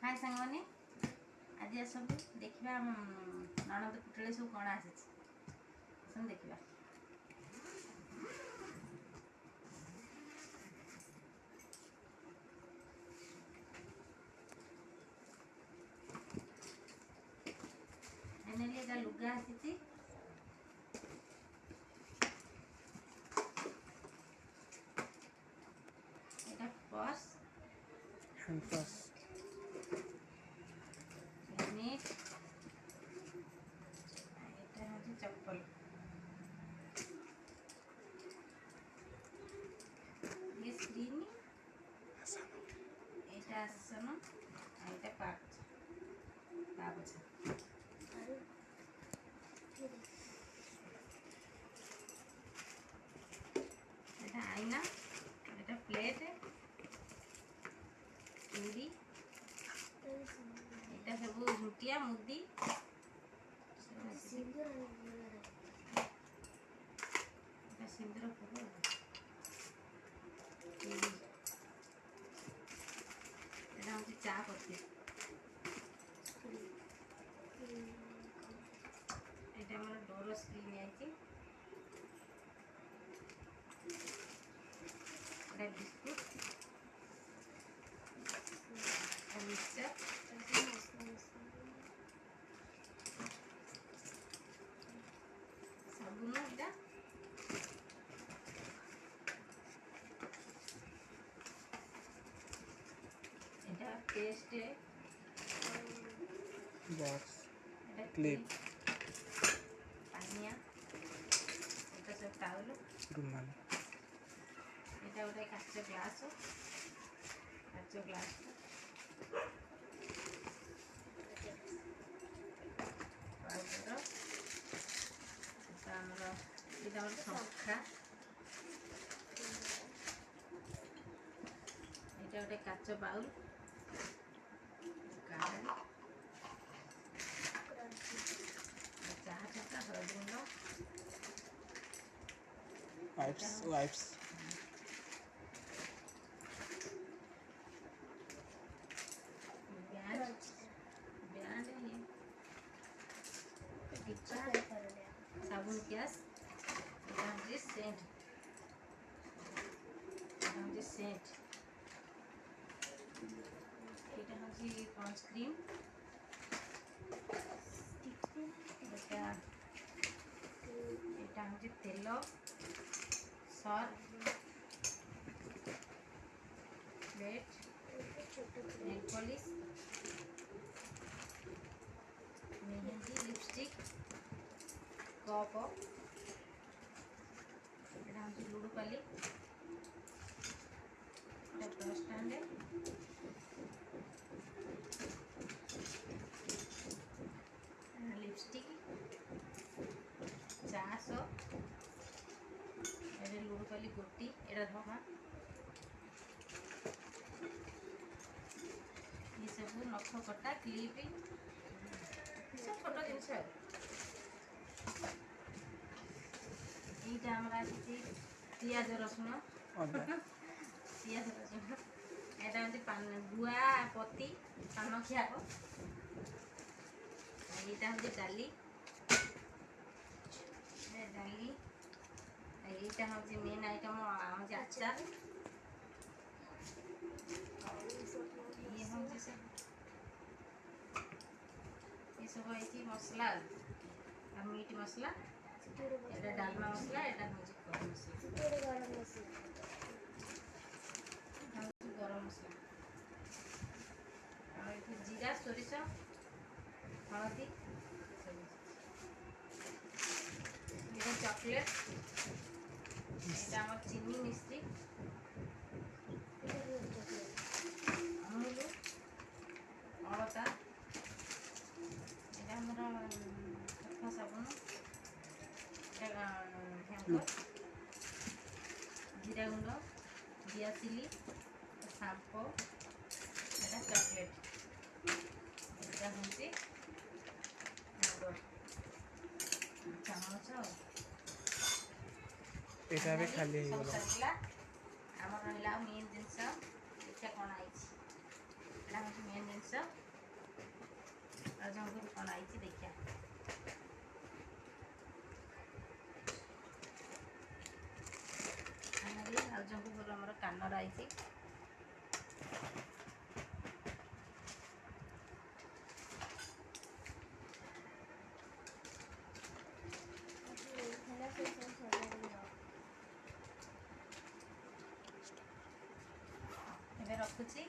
हाय सांगने आज सब देखा ननद पुटुली सब कौन आसी देखा फाइनाली लुगा आसी पर्स हैंड पर्स चप्पल ये स्क्रीन एटा आसन एटा पार्ट कागज एटा आईना एटा प्लेट चूड़ी एटा सब झुटिया मुदी सिंदूर फूल चा पत्ती ये door screen I biscuit mixture साबुन एटा पेस्ट बॉक्स क्लिप पानिया एटा सब टावल रुमाल एटा गोटे काच ग्लास पाउडर एटा शंखा एटा गोटे काच बाउल चाह चटा हलदी गुंड वाइप्स साबुन गैस सेंट सेंट এটা হচ্ছে সানস্ক্রিন এটা হচ্ছে তেল Surf plate nail polish mehendi lipstick cup এটা হচ্ছে লুডু পালি এটা স্ট্যান্ডে लिपस्टिक चास लुड़ पाली गोटी एटा धमा ये सब नख कटा क्लिप सब छोट जिनस यहाँ पियाज रसुण पियाज रसुण यहाँ गुआ पति पान खिया यहाँ हूँ डाली डाली यहाँ हूँ मेन आइटम हूँ आचार ये हूँ ये सब है मसला मीट मसला এটা ডালমা মশলা এটা হচ্ছে গরম মশলা গরম মশলা আর একটু জিরা সরিষা হলদি এটা চকলেট এটা আমার চিনি মিষ্টি আমুল অলতা এটা আমরা সফা সাবুন जीरा गुंड दिया चिली शाम्पो एटा चॉकलेट एटा हूँ चामच एटा भी खाली सब सरला आम रहा मेन जिनस देखिए कौन आई मेन जिनस ବାନର ଆଇଛି। ଏବେ ରଖୁଛି।